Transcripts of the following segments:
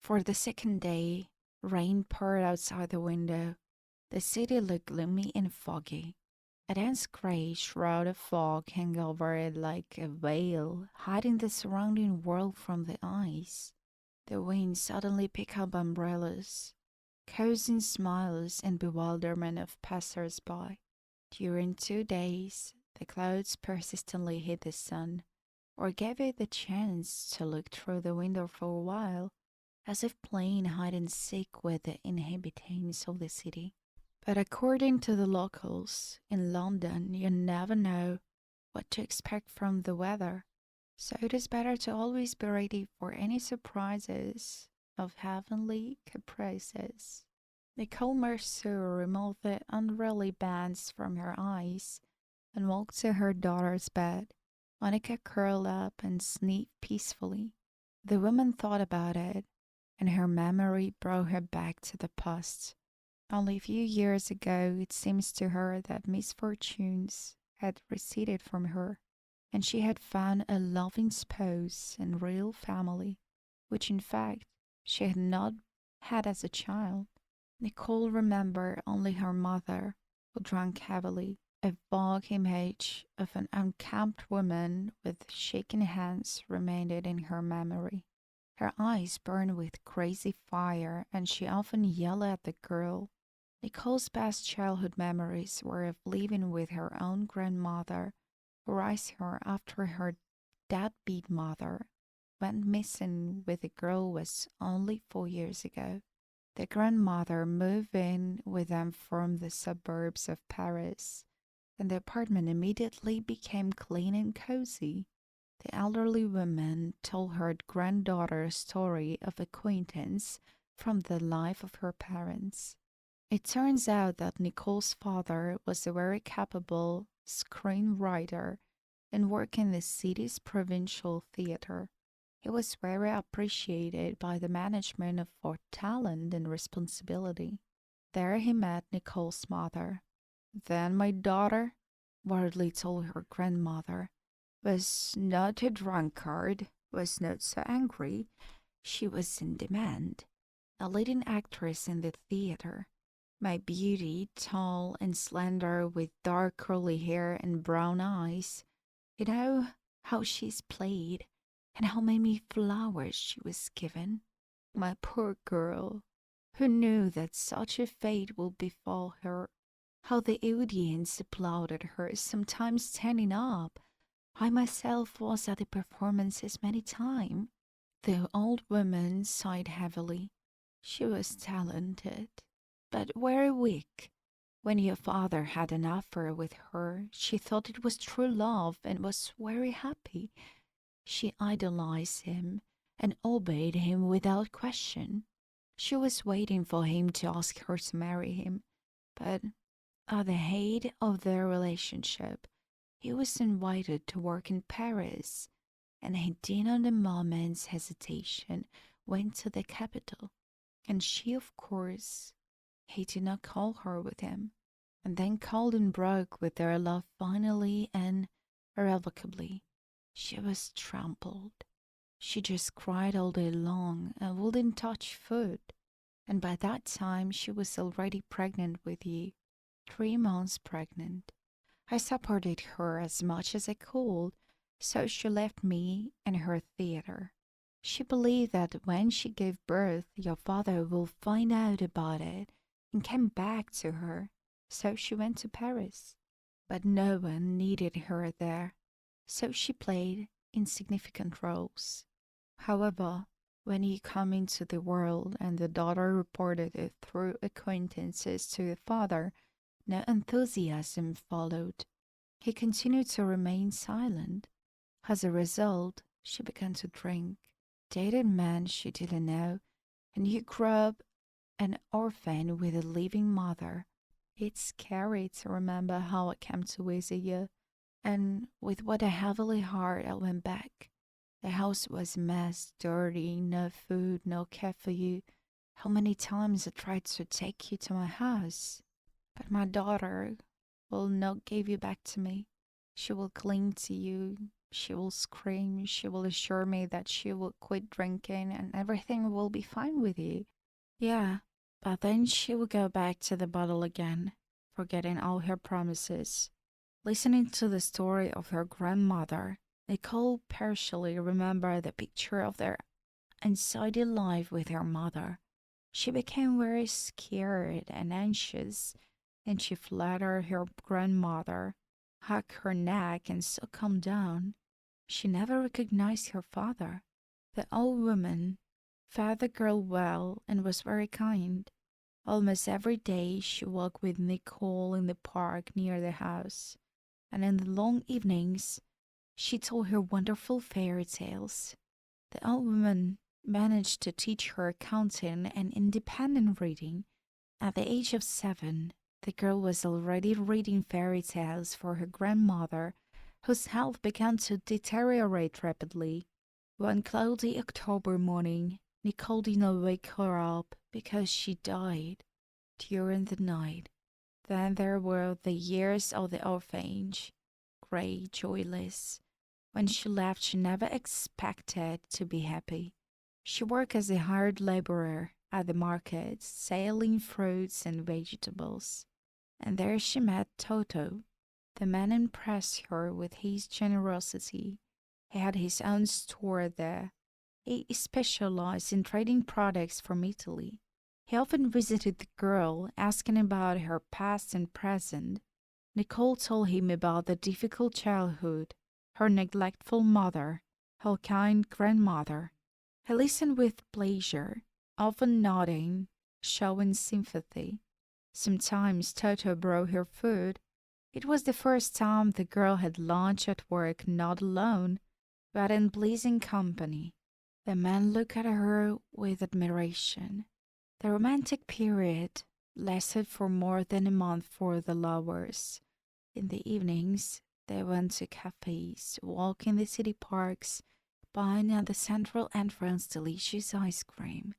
For the second day, rain poured outside the window. The city looked gloomy and foggy. A dense gray shroud of fog hung over it like a veil, hiding the surrounding world from the eyes. The wind suddenly picked up umbrellas, causing smiles and bewilderment of passers-by. During 2 days, the clouds persistently hid the sun, or gave it the chance to look through the window for a while, as if playing hide and seek with the inhabitants of the city. But according to the locals, in London you never know what to expect from the weather, so it is better to always be ready for any surprises of heavenly caprices. Nicole Mercer removed the unruly bands from her eyes and walked to her daughter's bed. Monica curled up and sniffed peacefully. The woman thought about it, and her memory brought her back to the past. Only a few years ago, it seems to her that misfortunes had receded from her, and she had found a loving spouse and real family, which in fact she had not had as a child. Nicole remembered only her mother, who drank heavily. A vague image of an unkempt woman with shaking hands remained in her memory. Her eyes burned with crazy fire, and she often yelled at the girl. Nicole's best childhood memories were of living with her own grandmother, who raised her after her deadbeat mother went missing with the girl was only 4 years ago. The grandmother moved in with them from the suburbs of Paris, and the apartment immediately became clean and cozy. The elderly woman told her granddaughter a story of acquaintance from the life of her parents. It turns out that Nicole's father was a very capable screenwriter and worked in the city's provincial theater. He was very appreciated by the management for talent and responsibility. There he met Nicole's mother. Then my daughter, Wardley told her grandmother, was not a drunkard, was not so angry. She was in demand, a leading actress in the theater. My beauty, tall and slender, with dark curly hair and brown eyes. You know how she's played, and how many flowers she was given. My poor girl, who knew that such a fate would befall her. How the audience applauded her, sometimes standing up. I myself was at the performances many times. The old woman sighed heavily. She was talented, but very weak. When your father had an affair with her, she thought it was true love and was very happy. She idolized him and obeyed him without question. She was waiting for him to ask her to marry him, but at the height of their relationship, he was invited to work in Paris, and he did not a moment's hesitation went to the capital. And she, of course, he did not call her with him, and then Colden broke with their love finally and irrevocably. She was trampled. She just cried all day long and wouldn't touch food. And by that time she was already pregnant with you. 3 months pregnant. I supported her as much as I could, so she left me and her theater. She believed that when she gave birth, your father would find out about it and came back to her, so she went to Paris. But no one needed her there, so she played insignificant roles. However, when you come into the world and the daughter reported it through acquaintances to the father, no enthusiasm followed. He continued to remain silent. As a result, she began to drink, dated men she didn't know, and you grew up an orphan with a living mother. It's scary to remember how I came to visit you, and with what a heavy heart I went back. The house was a mess, dirty, no food, no care for you. How many times I tried to take you to my house, but my daughter will not give you back to me. She will cling to you She will scream, she will assure me that she will quit drinking and everything will be fine with you. Yeah, but then she will go back to the bottle again, forgetting all her promises. Listening to the story of her grandmother, Nicole partially remembered the picture of their anxiety life with her mother. She became very scared and anxious, and she flattered her grandmother, hugged her neck, and so calmed down. She never recognized her father. The old woman fed the girl well and was very kind. Almost every day she walked with Nicole in the park near the house, and in the long evenings she told her wonderful fairy tales. The old woman managed to teach her counting and independent reading. At the age of 7, the girl was already reading fairy tales for her grandmother, whose health began to deteriorate rapidly. One cloudy October morning, Nicole did not wake her up because she died during the night. Then there were the years of the orphanage, grey, joyless. When she left, she never expected to be happy. She worked as a hired laborer at the market, selling fruits and vegetables. And there she met Toto. The man impressed her with his generosity. He had his own store there. He specialized in trading products from Italy. He often visited the girl, asking about her past and present. Nicole told him about the difficult childhood, her neglectful mother, her kind grandmother. He listened with pleasure, often nodding, showing sympathy. Sometimes Toto brought her food. It was the first time the girl had lunch at work not alone, but in pleasing company. The man looked at her with admiration. The romantic period lasted for more than a month for the lovers. In the evenings, they went to cafes, walked in the city parks, buying at the central entrance delicious ice cream.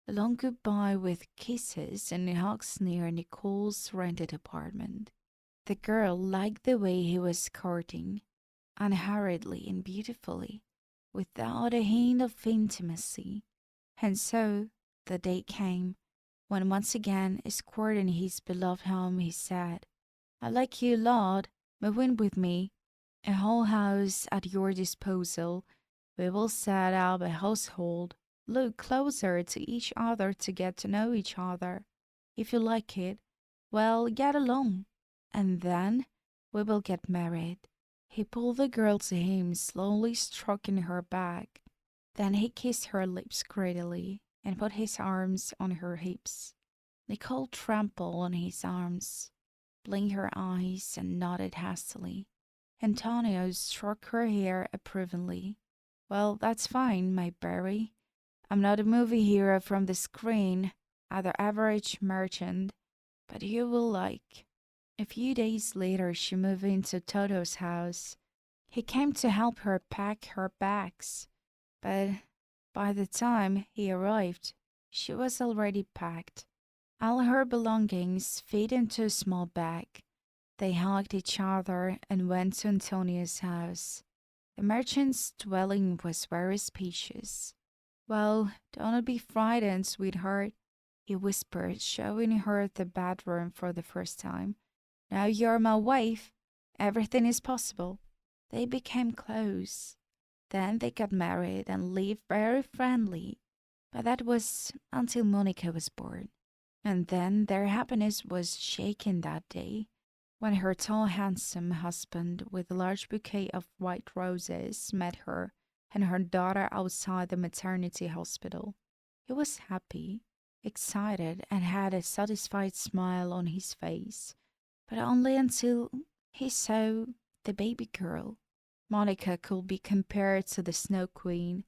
A long goodbye with kisses and hugs near Nicole's rented apartment. The girl liked the way he was courting, unhurriedly and beautifully, without a hint of intimacy. And so the day came when once again, escorting his beloved home, he said, I like you, Lord. Move in with me. A whole house at your disposal. We will set up a household. Look closer to each other to get to know each other. If you like it, well, get along. And then we will get married. He pulled the girl to him, slowly stroking her back. Then he kissed her lips greedily and put his arms on her hips. Nicole trampled on his arms, blinked her eyes, and nodded hastily. Antonio stroked her hair approvingly. Well, that's fine, my berry. I'm not a movie hero from the screen, other average merchant, but you will like. A few days later, she moved into Toto's house. He came to help her pack her bags, but by the time he arrived, she was already packed. All her belongings fit into a small bag. They hugged each other and went to Antonia's house. The merchant's dwelling was very spacious. Well, don't be frightened, sweetheart, he whispered, showing her the bedroom for the first time. Now you're my wife. Everything is possible. They became close. Then they got married and lived very friendly. But that was until Monica was born. And then their happiness was shaken that day when her tall, handsome husband with a large bouquet of white roses met her and her daughter outside the maternity hospital. He was happy, excited, and had a satisfied smile on his face, but only until he saw the baby girl. Monica could be compared to the Snow Queen.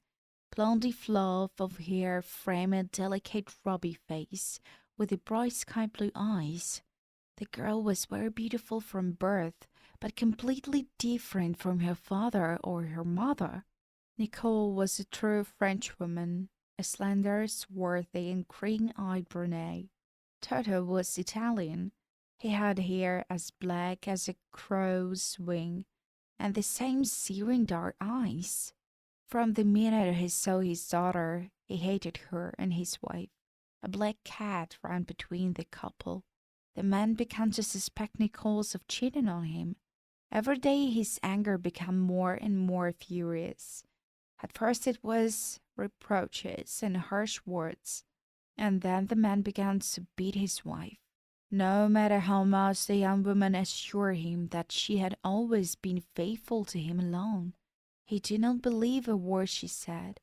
Blondie fluff of hair framed a delicate ruby face with the bright sky blue eyes. The girl was very beautiful from birth, but completely different from her father or her mother. Nicole was a true Frenchwoman, a slender, swarthy, and green-eyed brunette. Toto was Italian. He had hair as black as a crow's wing, and the same searing dark eyes. From the minute he saw his daughter, he hated her and his wife. A black cat ran between the couple. The man began to suspect Nichols of cheating on him. Every day his anger became more and more furious. At first it was reproaches and harsh words, and then the man began to beat his wife. No matter how much the young woman assured him that she had always been faithful to him alone, he did not believe a word she said.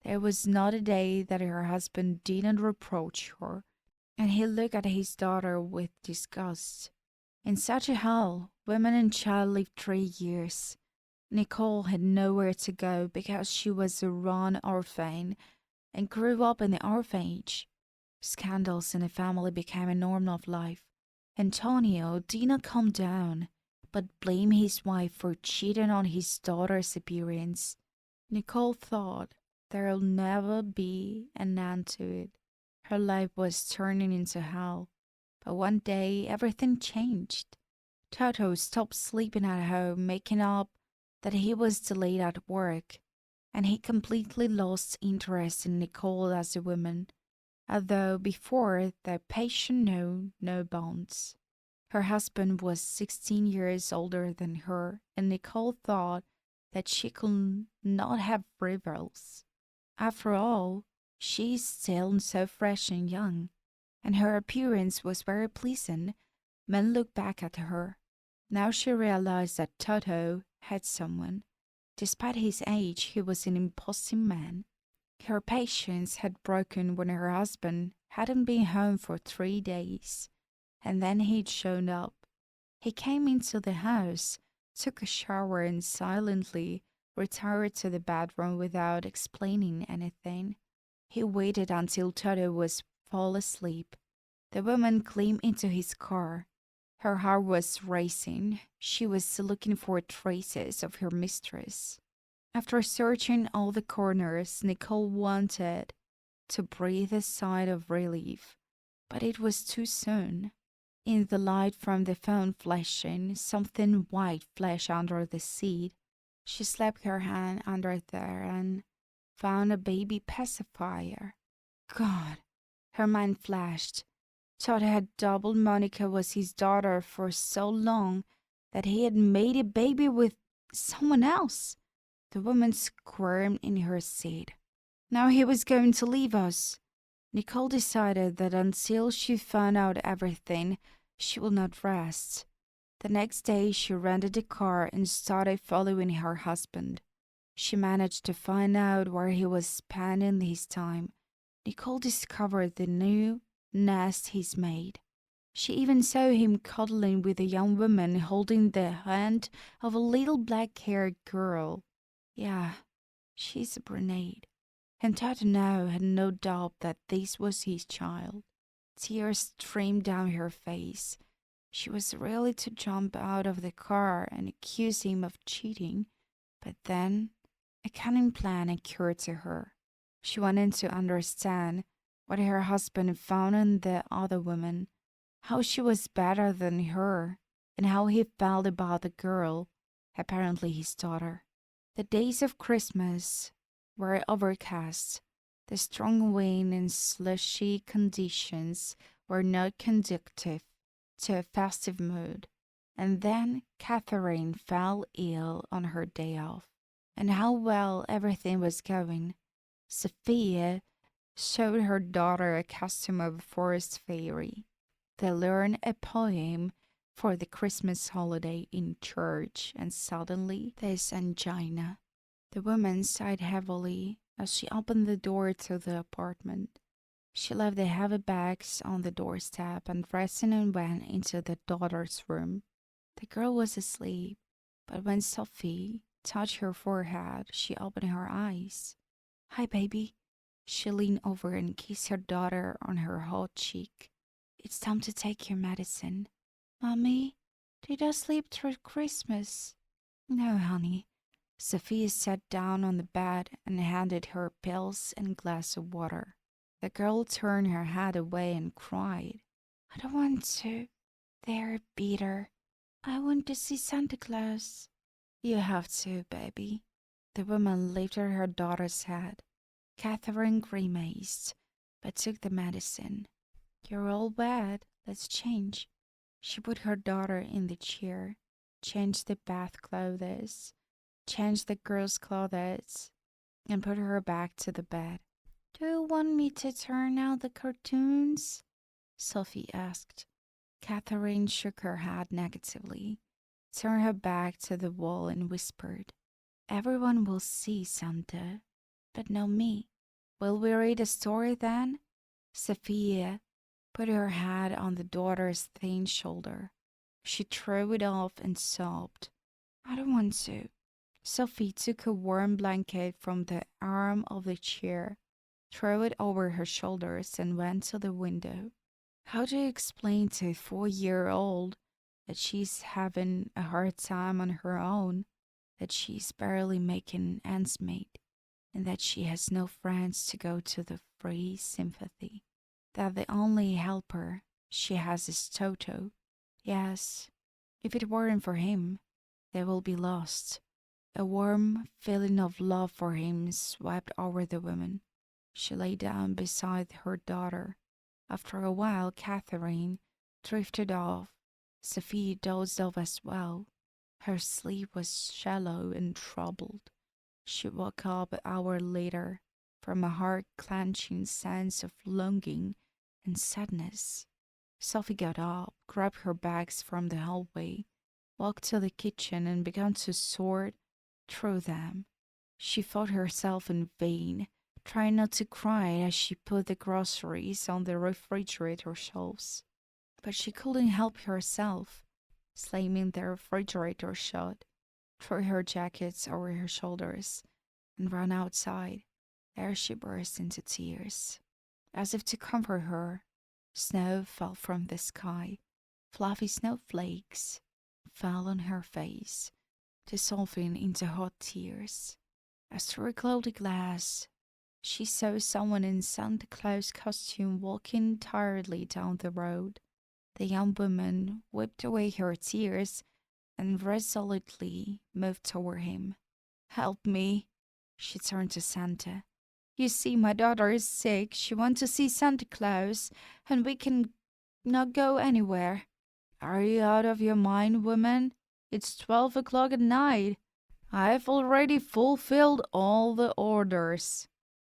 There was not a day that her husband did not reproach her, and he looked at his daughter with disgust. In such a hell, women and child lived 3 years. Nicole had nowhere to go because she was a run orphan and grew up in the orphanage. Scandals in the family became a norm of life. Antonio did not calm down, but blamed his wife for cheating on his daughter's appearance. Nicole thought there'll never be an end to it. Her life was turning into hell. But one day everything changed. Toto stopped sleeping at home, making up that he was delayed at work, and he completely lost interest in Nicole as a woman, although before their passion knew no bounds. Her husband was 16 years older than her, and Nicole thought that she could not have rivals. After all, she is still so fresh and young, and her appearance was very pleasant. Men looked back at her. Now she realized that Toto had someone. Despite his age, he was an imposing man. Her patience had broken when her husband hadn't been home for 3 days, and then he'd shown up. He came into the house, took a shower, and silently retired to the bedroom without explaining anything. He waited until Toto was fall asleep. The woman climbed into his car. Her heart was racing. She was looking for traces of her mistress. After searching all the corners, Nicole wanted to breathe a sigh of relief, but it was too soon. In the light from the phone flashing, something white flashed under the seat. She slipped her hand under there and found a baby pacifier. God, her mind flashed. Todd had doubled Monica was his daughter for so long that he had made a baby with someone else. The woman squirmed in her seat. Now he was going to leave us. Nicole decided that until she found out everything, she would not rest. The next day, she rented a car and started following her husband. She managed to find out where he was spending his time. Nicole discovered the new nest he's made. She even saw him cuddling with a young woman holding the hand of a little black-haired girl. Yeah, she's a brunette. And Tata now had no doubt that this was his child. Tears streamed down her face. She was ready to jump out of the car and accuse him of cheating, but then a cunning plan occurred to her. She wanted to understand what her husband found in the other woman, how she was better than her, and how he felt about the girl, apparently his daughter. The days of Christmas were overcast. The strong wind and slushy conditions were not conducive to a festive mood. And then Catherine fell ill on her day off. And how well everything was going. Sophia showed her daughter a costume of a forest fairy. They learned a poem for the Christmas holiday in church, and suddenly there's angina. The woman sighed heavily as she opened the door to the apartment. She left the heavy bags on the doorstep and dressed and went into the daughter's room. The girl was asleep, but when Sophie touched her forehead, she opened her eyes. Hi, baby. She leaned over and kissed her daughter on her hot cheek. It's time to take your medicine. Mommy, did I sleep through Christmas? No, honey. Sophia sat down on the bed and handed her pills and a glass of water. The girl turned her head away and cried. I don't want to. There, Peter. I want to see Santa Claus. You have to, baby. The woman lifted her daughter's head. Catherine grimaced, but took the medicine. You're all bad. Let's change. She put her daughter in the chair, changed the bath clothes, changed the girl's clothes, and put her back to the bed. Do you want me to turn out the cartoons? Sophie asked. Catherine shook her head negatively, turned her back to the wall, and whispered, Everyone will see Santa, but not me. Will we read a story then? Sophia put her head on the daughter's thin shoulder. She threw it off and sobbed. I don't want to. Sophie took a warm blanket from the arm of the chair, threw it over her shoulders, and went to the window. How do you explain to a 4-year-old that she's having a hard time on her own, that she's barely making ends meet, and that she has no friends to go to the free sympathy? That the only helper she has is Toto. Yes, if it weren't for him, they will be lost. A warm feeling of love for him swept over the woman. She lay down beside her daughter. After a while, Catherine drifted off. Sophie dozed off as well. Her sleep was shallow and troubled. She woke up an hour later from a heart-clenching sense of longing and sadness. Sophie got up, grabbed her bags from the hallway, walked to the kitchen, and began to sort through them. She fought herself in vain, trying not to cry as she put the groceries on the refrigerator shelves. But she couldn't help herself, slamming the refrigerator shut, threw her jackets over her shoulders, and ran outside. There she burst into tears. As if to comfort her, snow fell from the sky. Fluffy snowflakes fell on her face, dissolving into hot tears. As through a cloudy glass, she saw someone in Santa Claus costume walking tiredly down the road. The young woman wiped away her tears and resolutely moved toward him. Help me, she turned to Santa. You see, my daughter is sick. She wants to see Santa Claus, and we can not go anywhere. Are you out of your mind, woman? It's 12 o'clock at night. I've already fulfilled all the orders.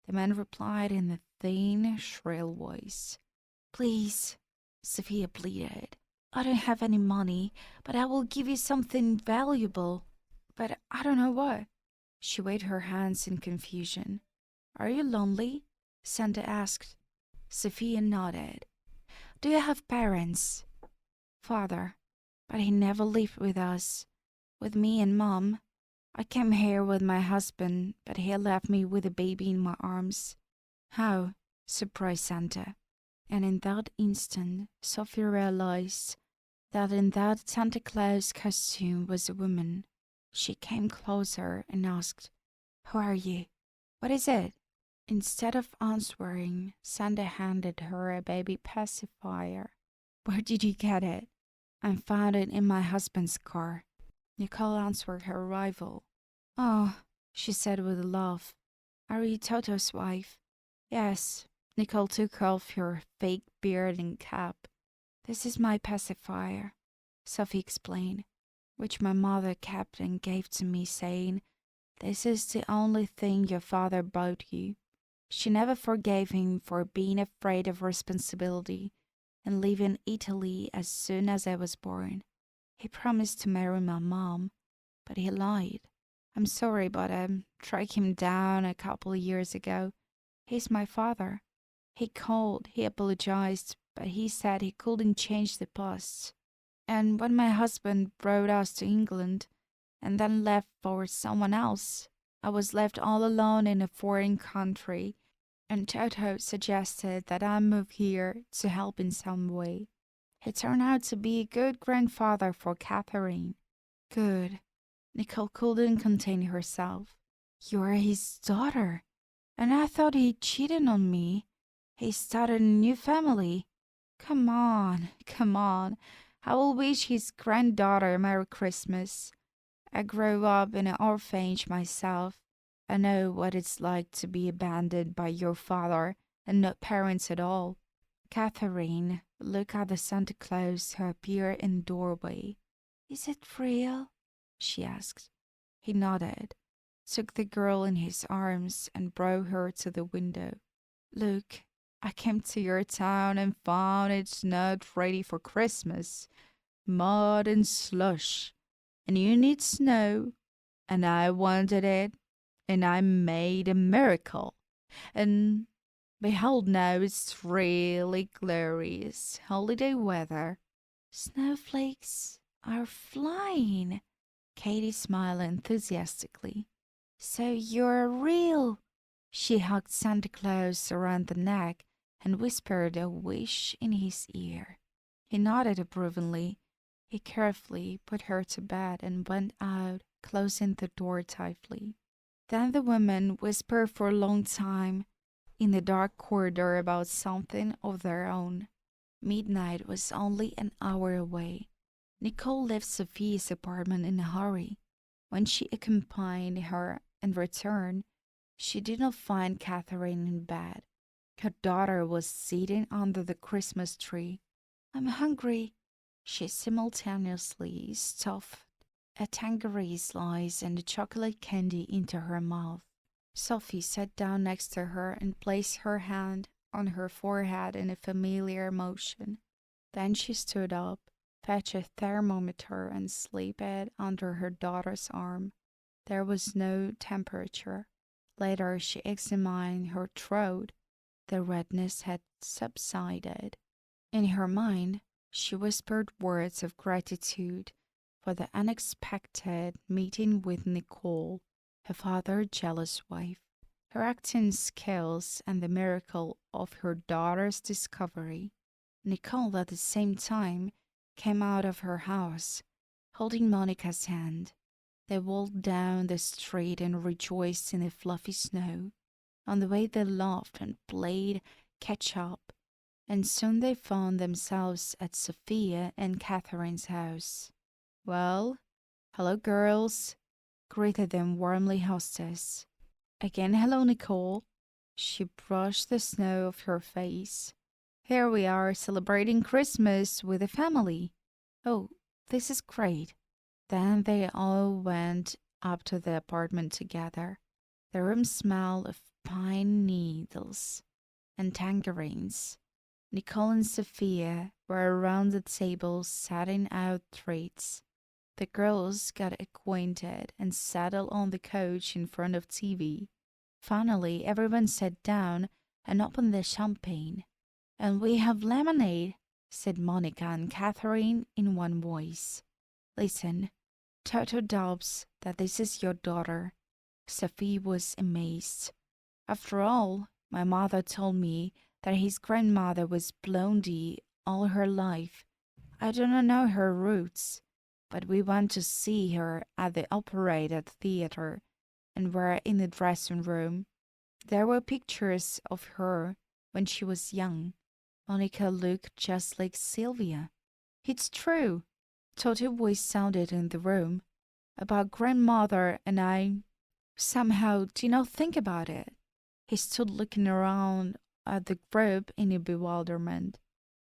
The man replied in a thin, shrill voice. Please, Sophia pleaded. I don't have any money, but I will give you something valuable. But I don't know what. She waved her hands in confusion. Are you lonely? Santa asked. Sophia nodded. Do you have parents? Father, but he never lived with us, with me and Mom. I came here with my husband, but he left me with a baby in my arms. How? Surprised Santa. And in that instant, Sophie realized that in that Santa Claus costume was a woman. She came closer and asked, Who are you? What is it? Instead of answering, Santa handed her a baby pacifier. Where did you get it? I found it in my husband's car. Nicole answered her arrival. Oh, she said with a laugh. Are you Toto's wife? Yes. Nicole took off her fake beard and cap. This is my pacifier, Sophie explained, which my mother kept and gave to me, saying, This is the only thing your father bought you. She never forgave him for being afraid of responsibility and leaving Italy as soon as I was born. He promised to marry my mom, but he lied. I'm sorry, but I tracked him down a couple of years ago. He's my father. He called, he apologized, but he said he couldn't change the past. And when my husband brought us to England and then left for someone else, I was left all alone in a foreign country, and Toto suggested that I move here to help in some way. He turned out to be a good grandfather for Catherine. Good. Nicole couldn't contain herself. You're his daughter. And I thought he cheated on me. He started a new family. Come on, come on. I will wish his granddaughter Merry Christmas. I grew up in an orphanage myself. I know what it's like to be abandoned by your father and no parents at all. Catherine looked at the Santa Claus who appeared in the doorway. Is it real? She asked. He nodded, took the girl in his arms, and brought her to the window. Look, I came to your town and found it's not ready for Christmas. Mud and slush. And you need snow. And I wanted it. And I made a miracle. And behold, now it's really glorious holiday weather. Snowflakes are flying. Katy smiled enthusiastically. So you're real. She hugged Santa Claus around the neck and whispered a wish in his ear. He nodded approvingly. He carefully put her to bed and went out, closing the door tightly. Then the women whispered for a long time in the dark corridor about something of their own. Midnight was only an hour away. Nicole left Sophia's apartment in a hurry. When she accompanied her and returned, she did not find Catherine in bed. Her daughter was sitting under the Christmas tree. I'm hungry. She simultaneously stuffed a tangerine slice and a chocolate candy into her mouth. Sophie sat down next to her and placed her hand on her forehead in a familiar motion. Then she stood up, fetched a thermometer, and slipped it under her daughter's arm. There was no temperature. Later, she examined her throat. The redness had subsided. In her mind, she whispered words of gratitude for the unexpected meeting with Nicole, her father's jealous wife, her acting skills, and the miracle of her daughter's discovery. Nicole, at the same time, came out of her house, holding Monica's hand. They walked down the street and rejoiced in the fluffy snow. On the way they laughed and played catch-up, and soon they found themselves at Sophia and Catherine's house. Well, hello, girls, greeted them warmly hostess. Again, hello, Nicole. She brushed the snow off her face. Here we are celebrating Christmas with the family. Oh, this is great. Then they all went up to the apartment together. The room smelled of pine needles and tangerines. Nicole and Sophia were around the table setting out treats. The girls got acquainted and settled on the couch in front of TV. Finally, everyone sat down and opened the champagne. And we have lemonade, said Monica and Catherine in one voice. Listen, Toto doubts that this is your daughter. Sophie was amazed. After all, my mother told me that his grandmother was Blondie all her life. I do not know her roots, but we went to see her at the Operator Theatre and were in the dressing room. There were pictures of her when she was young. Monica looked just like Sylvia. It's true, Toto's voice sounded in the room. About grandmother and I somehow did not think about it. He stood looking around at the group in a bewilderment.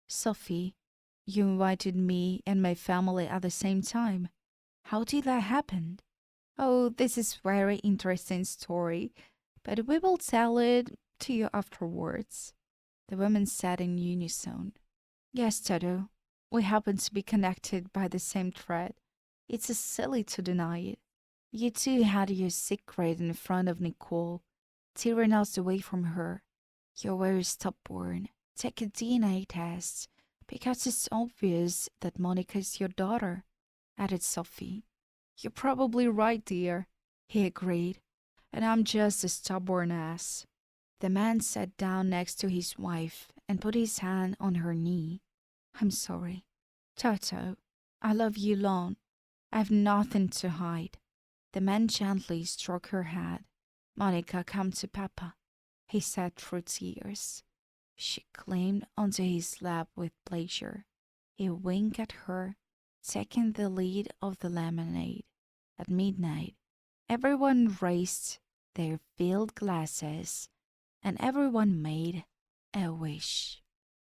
Sophie, you invited me and my family at the same time. How did that happen? Oh, this is a very interesting story, but we will tell it to you afterwards. The women said in unison. Yes, Toto, we happen to be connected by the same thread. It's silly to deny it. You two had your secret in front of Nicole, tearing us away from her. You're very stubborn. Take a DNA test, because it's obvious that Monica is your daughter, added Sophie. You're probably right, dear, he agreed, and I'm just a stubborn ass. The man sat down next to his wife and put his hand on her knee. I'm sorry. Toto, I love you long. I have nothing to hide. The man gently stroked her head. Monica, come to Papa, he said through tears. She climbed onto his lap with pleasure. He winked at her, taking the lid of the lemonade. At midnight, everyone raised their filled glasses and everyone made a wish.